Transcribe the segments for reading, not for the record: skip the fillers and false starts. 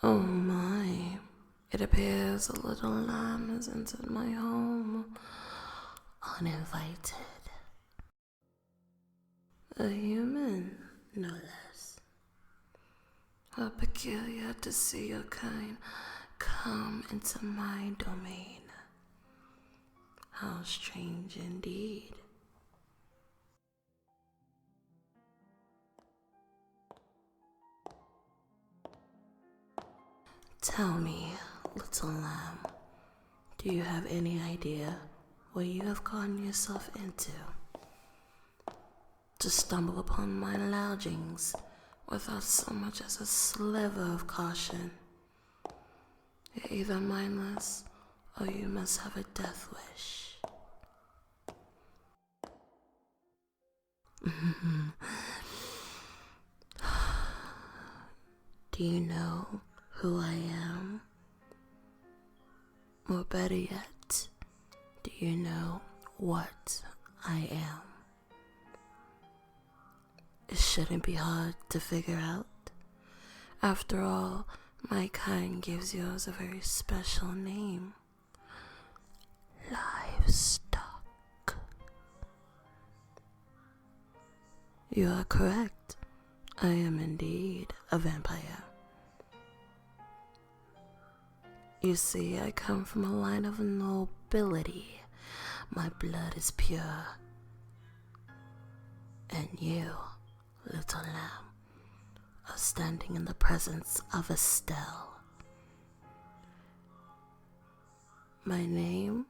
Oh my, it appears a little lamb has entered my home, uninvited. A human, no less. How peculiar to see your kind come into my domain. How strange indeed. Tell me, little lamb, do you have any idea what you have gotten yourself into? To stumble upon my loungings without so much as a sliver of caution. You're either mindless or you must have a death wish. Do you know who I am? Or better yet, do you know what I am? It shouldn't be hard to figure out. After all, my kind gives yours a very special name. Livestock. You are correct. I am indeed a vampire. You see, I come from a line of nobility. My blood is pure. And you, little lamb, are standing in the presence of Estelle. My name?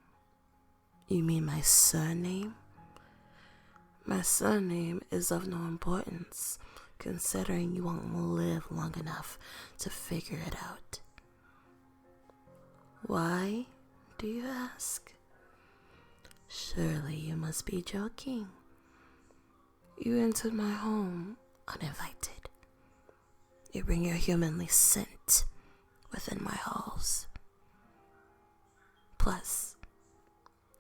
You mean my surname? My surname is of no importance, considering you won't live long enough to figure it out. Why, do you ask? Surely you must be joking. You entered my home uninvited. You bring your humanly scent within my halls. Plus,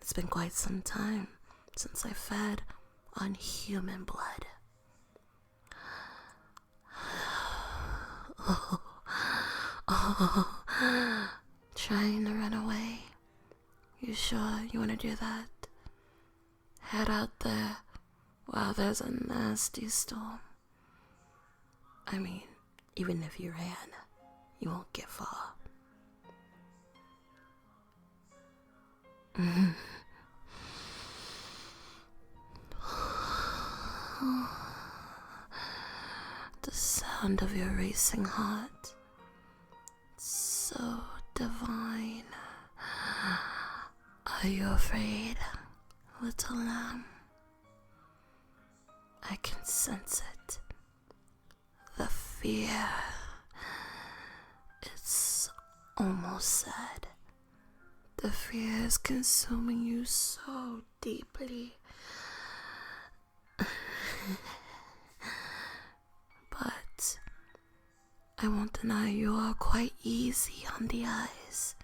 it's been quite some time since I fed on human blood. Trying to run away? You sure you want to do that? Head out there while there's a nasty storm. I mean, even if you ran, you won't get far. The sound of your racing heart, so divine. Are you afraid, little lamb? I can sense it. The fear. It's almost sad. The fear is consuming you so deeply. But I won't deny you are quite easy on the eyes.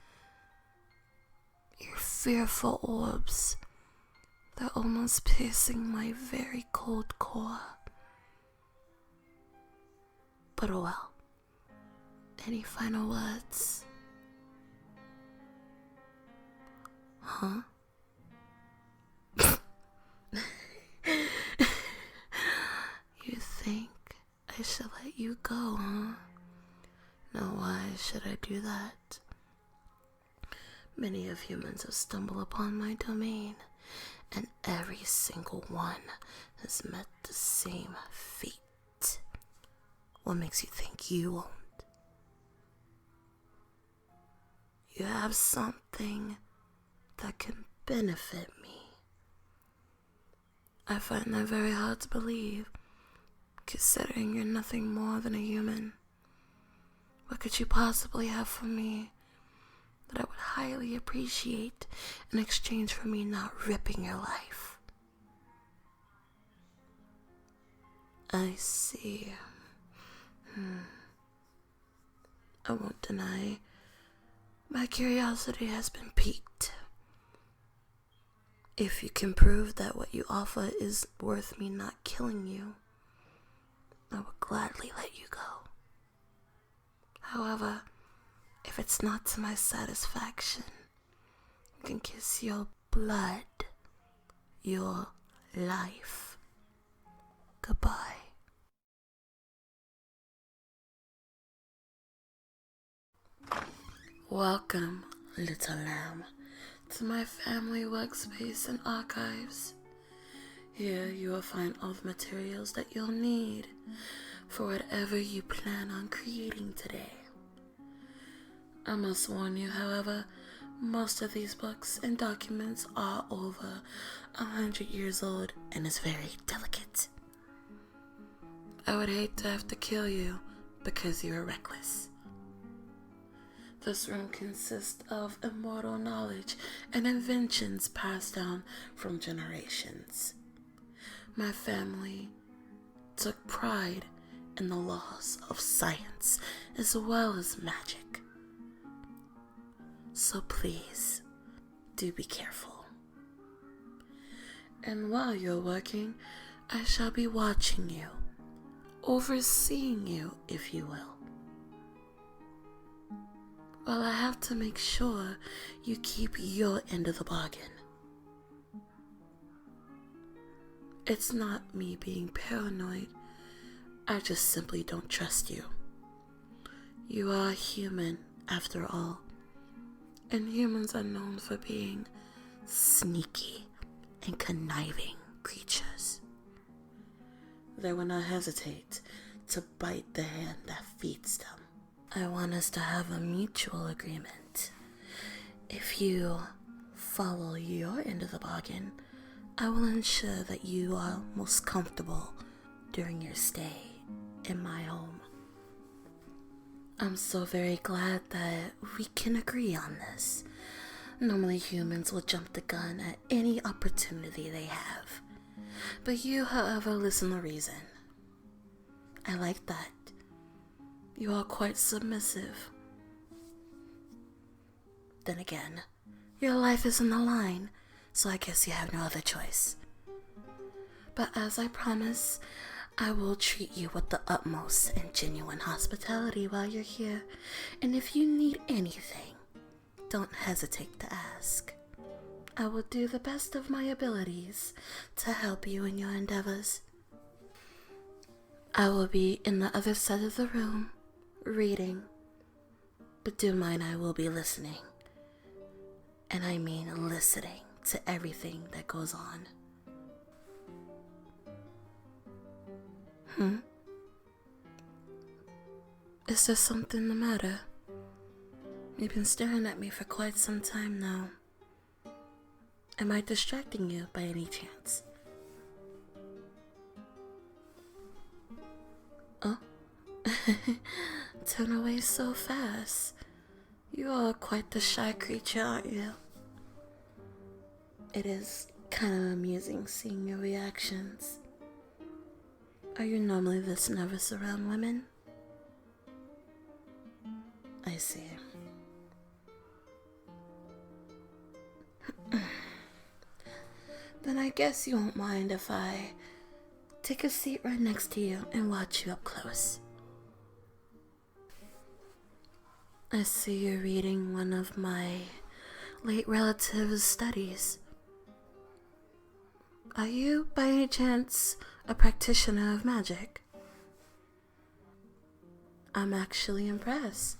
Your fearful orbs, they're almost piercing my very cold core. But oh well. Any final words? Huh? You think I should let you go, huh? Now why should I do that? Many of humans have stumbled upon my domain, and every single one has met the same fate. What makes you think you won't? You have something that can benefit me. I find that very hard to believe, considering you're nothing more than a human. What could you possibly have for me that I would highly appreciate in exchange for me not ripping your life? I see. I won't deny, my curiosity has been piqued. If you can prove that what you offer is worth me not killing you, I would gladly let you go. However, if it's not to my satisfaction, I can kiss your blood, your life. Goodbye. Welcome, little lamb, to my family workspace and archives. Here you will find all the materials that you'll need for whatever you plan on creating today. I must warn you, however, most of these books and documents are over 100 years old and is very delicate. I would hate to have to kill you because you are reckless. This room consists of immortal knowledge and inventions passed down from generations. My family took pride in the laws of science as well as magic. So please, do be careful. And while you're working, I shall be watching you, overseeing you, if you will. Well, I have to make sure you keep your end of the bargain. It's not me being paranoid. I just simply don't trust you. You are human, after all. And humans are known for being sneaky and conniving creatures. They will not hesitate to bite the hand that feeds them. I want us to have a mutual agreement. If you follow your end of the bargain, I will ensure that you are most comfortable during your stay in my home. I'm so very glad that we can agree on this. Normally humans will jump the gun at any opportunity they have. But you, however, listen to reason. I like that. You are quite submissive. Then again, your life is on the line, so I guess you have no other choice. But as I promise, I will treat you with the utmost and genuine hospitality while you're here. And if you need anything, don't hesitate to ask. I will do the best of my abilities to help you in your endeavors. I will be in the other side of the room, reading. But do mind, I will be listening. And I mean listening to everything that goes on. Is there something the matter? You've been staring at me for quite some time now. Am I distracting you by any chance? Oh? Turn away so fast. You are quite the shy creature, aren't you? It is kind of amusing seeing your reactions. Are you normally this nervous around women? I see. Then I guess you won't mind if I take a seat right next to you and watch you up close. I see you're reading one of my late relative's studies. Are you, by any chance, a practitioner of magic? I'm actually impressed.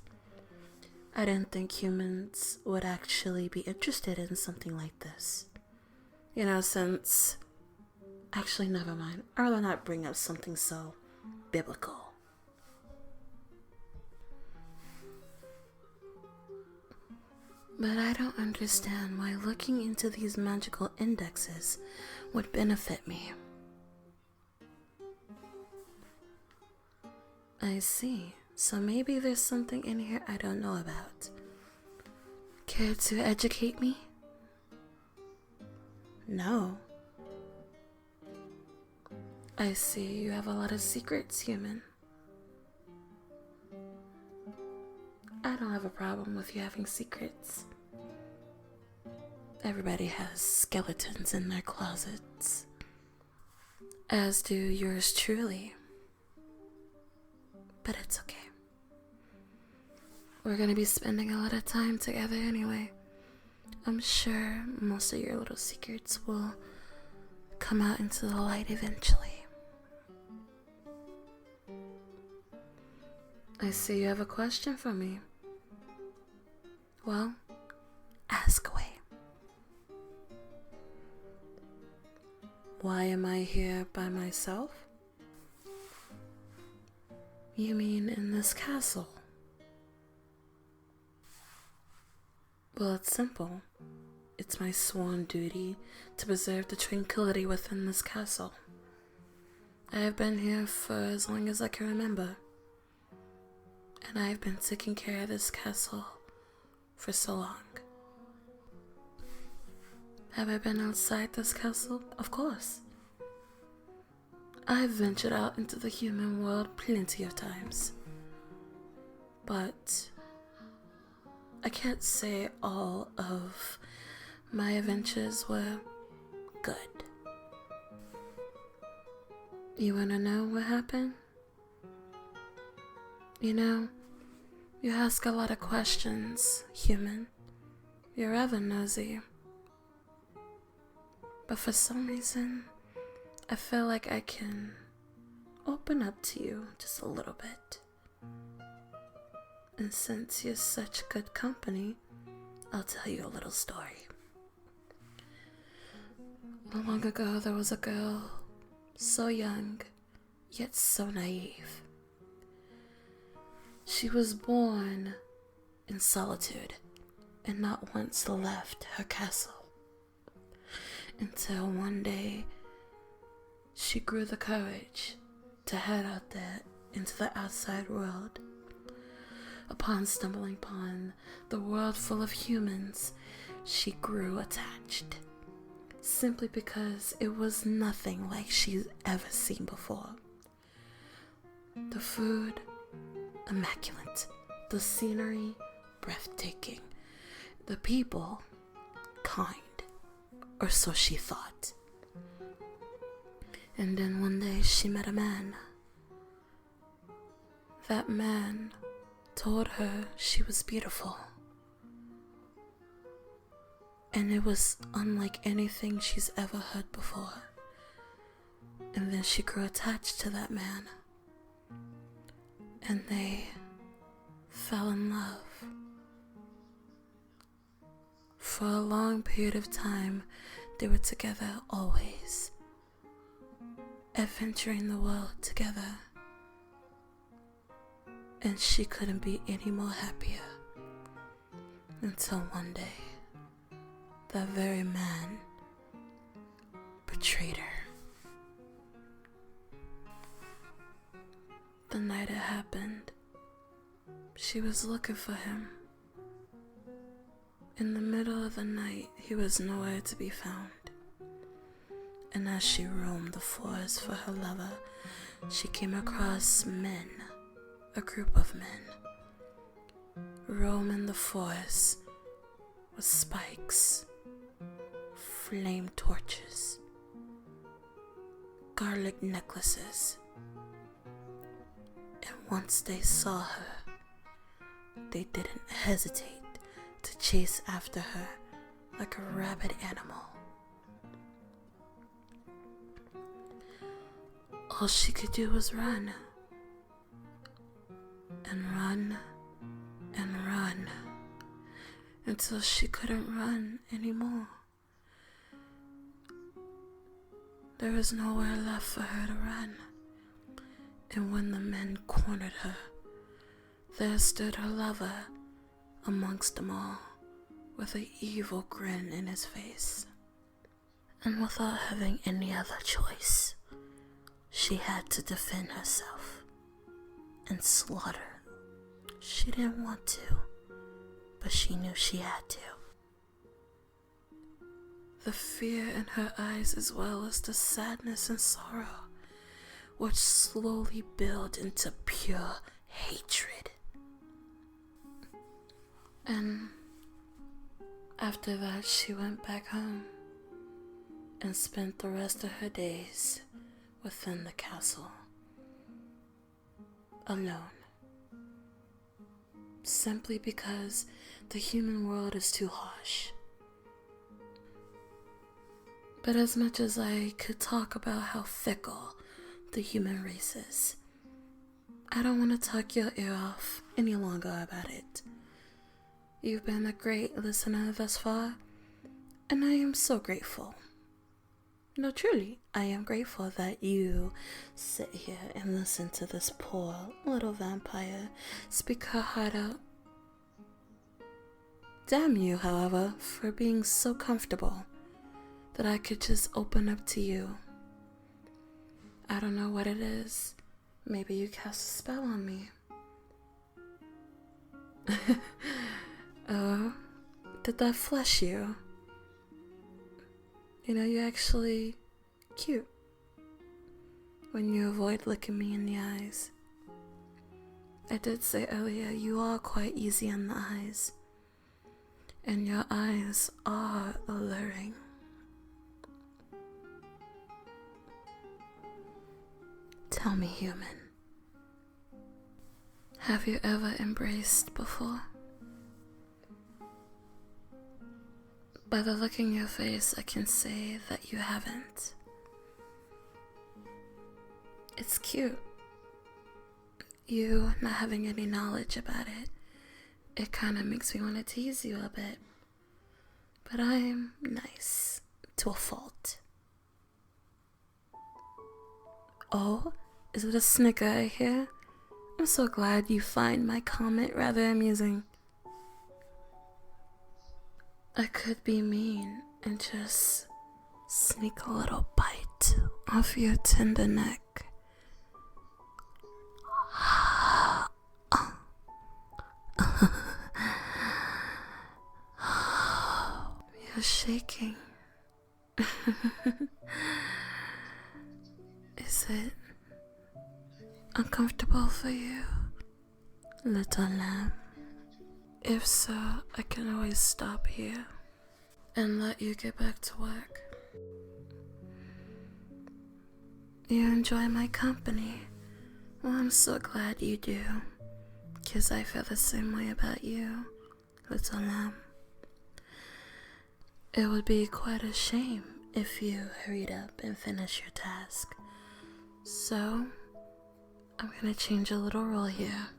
I didn't think humans would actually be interested in something like this. You know, since... Actually, never mind. I'd rather not bring up something so biblical. But I don't understand why looking into these magical indexes would benefit me. I see. So maybe there's something in here I don't know about. Care to educate me? No. I see you have a lot of secrets, human. I don't have a problem with you having secrets. Everybody has skeletons in their closets. As do yours truly. But it's okay. we're gonna be spending a lot of time together anyway. I'm sure most of your little secrets will come out into the light eventually. I see you have a question for me. Well, ask away. Why am I here by myself? You mean in this castle? Well, it's simple. It's my sworn duty to preserve the tranquility within this castle. I have been here for as long as I can remember. And I have been taking care of this castle for so long. Have I been outside this castle? Of course. I have ventured out into the human world plenty of times. But I can't say all of my adventures were good. You wanna know what happened? You know, you ask a lot of questions, human. You're rather nosy. But for some reason, I feel like I can open up to you just a little bit. And since you're such good company, I'll tell you a little story. Long ago, there was a girl, so young, yet so naive. She was born in solitude and not once left her castle. Until one day, she grew the courage to head out there into the outside world. Upon stumbling upon the world full of humans, she grew attached, simply because it was nothing like she'd ever seen before. The food, immaculate. The scenery, breathtaking. The people, kind. Or so she thought. And then one day she met a man. That man told her she was beautiful. And it was unlike anything she's ever heard before. And then she grew attached to that man. And they fell in love. For a long period of time, they were together always, adventuring the world together. And she couldn't be any more happier until one day, that very man betrayed her. The night it happened, she was looking for him. In the middle of the night, he was nowhere to be found. And as she roamed the forest for her lover, she came across men, a group of men, roaming the forest with spikes, flame torches, garlic necklaces. And once they saw her, they didn't hesitate to chase after her like a rabid animal. All she could do was run, and run, and run, until she couldn't run anymore. There was nowhere left for her to run, and when the men cornered her, there stood her lover amongst them all, with an evil grin in his face. And without having any other choice, she had to defend herself and slaughter. She didn't want to, but she knew she had to. The fear in her eyes, as well as the sadness and sorrow, would slowly build into pure hatred. And after that, she went back home and spent the rest of her days within the castle, alone, simply because the human world is too harsh. But as much as I could talk about how fickle the human race is, I don't want to talk your ear off any longer about it. You've been a great listener thus far, and I am so grateful. No, truly, I am grateful that you sit here and listen to this poor little vampire speak her heart out. Damn you, however, for being so comfortable that I could just open up to you. I don't know what it is. Maybe you cast a spell on me. Oh, did that flush you? You know, you're actually cute when you avoid looking me in the eyes. I did say earlier, you are quite easy on the eyes, and your eyes are alluring. Tell me, human, have you ever embraced before? By the look in your face, I can say that you haven't. It's cute. You not having any knowledge about it, it kind of makes me want to tease you a bit. But I'm nice to a fault. Oh, is it a snicker I hear? I'm so glad you find my comment rather amusing. I could be mean and just sneak a little bite off your tender neck. You're shaking. Is it uncomfortable for you, little lamb? If so, I can always stop here and let you get back to work. You enjoy my company? Well, I'm so glad you do, 'cause I feel the same way about you, little lamb. It would be quite a shame if you hurried up and finished your task. So, I'm gonna change a little rule here.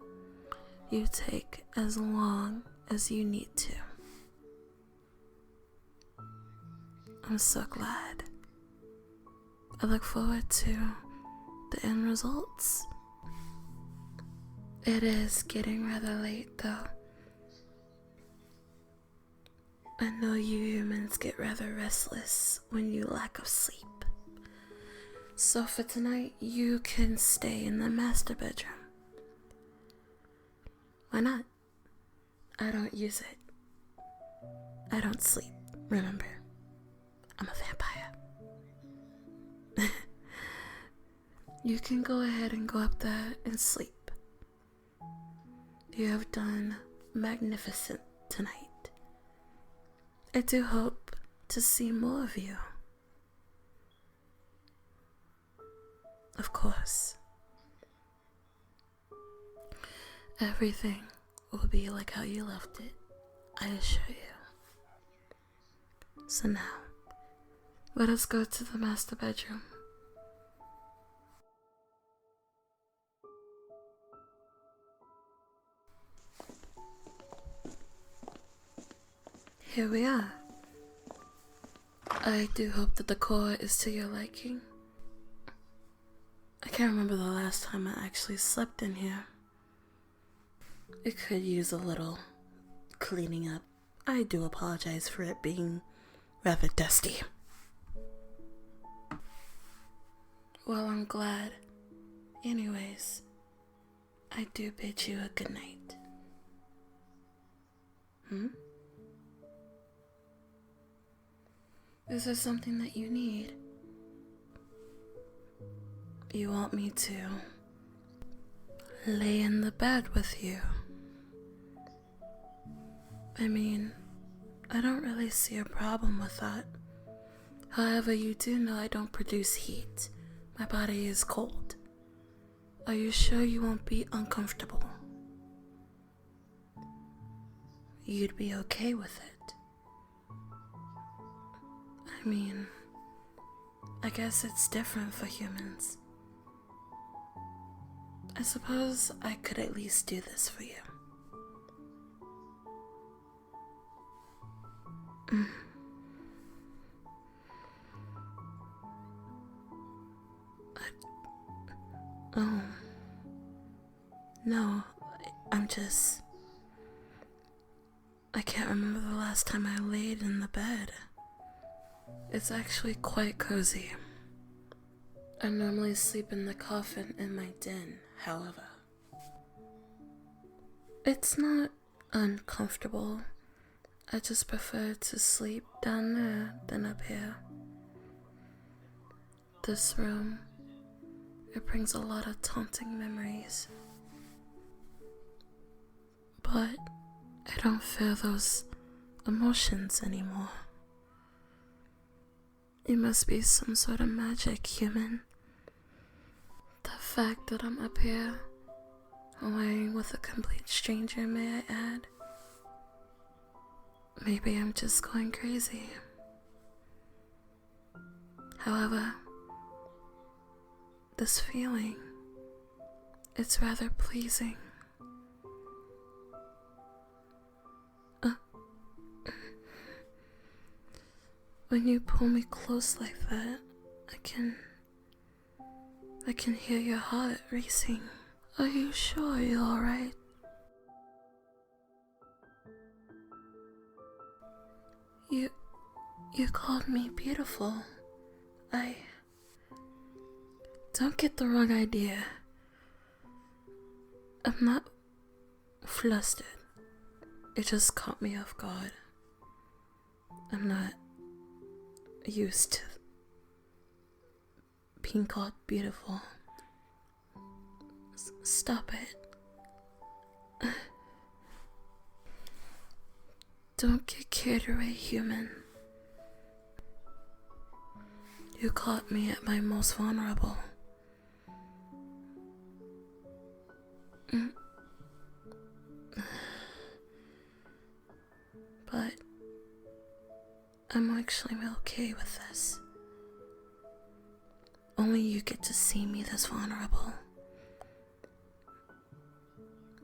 You take as long as you need to. I'm so glad. I look forward to the end results. It is getting rather late though. I know you humans get rather restless when you lack of sleep. So for tonight, you can stay in the master bedroom. Why not? I don't use it. I don't sleep, remember? I'm a vampire. You can go ahead and go up there and sleep. You have done magnificent tonight. I do hope to see more of you. Of course. Everything will be like how you left it, I assure you. So now, let us go to the master bedroom. Here we are. I do hope the decor is to your liking. I can't remember the last time I actually slept in here. It could use a little cleaning up. I do apologize for it being rather dusty. Well, I'm glad. Anyways, I do bid you a good night. Is there something that you need? You want me to lay in the bed with you? I mean, I don't really see a problem with that. However, you do know I don't produce heat. My body is cold. Are you sure you won't be uncomfortable? you'd be okay with it. I mean, I guess it's different for humans. I suppose I could at least do this for you. Oh. No, I can't remember the last time I laid in the bed. It's actually quite cozy. I normally sleep in the coffin in my den, however. It's not uncomfortable. I just prefer to sleep down there than up here. This room, it brings a lot of taunting memories. But I don't feel those emotions anymore. It must be some sort of magic, human. The fact that I'm up here, away with a complete stranger, may I add. Maybe I'm just going crazy. However, this feeling, it's rather pleasing. When you pull me close like that, I can hear your heart racing. Are you sure you're alright? You called me beautiful. Don't get the wrong idea. I'm not flustered. It just caught me off guard. I'm not used to being called beautiful. Stop it. Don't get carried away, human. You caught me at my most vulnerable. But I'm actually okay with this. Only you get to see me this vulnerable.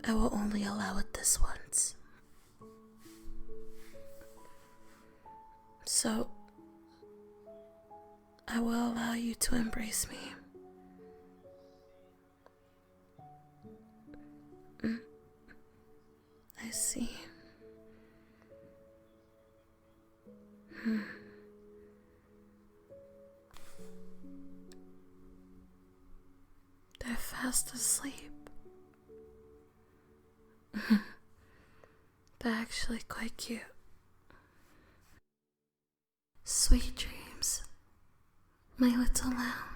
I will only allow it this once. So, I will allow you to embrace me. I see. They're fast asleep. They're actually quite cute. Sweet dreams, my little lamb.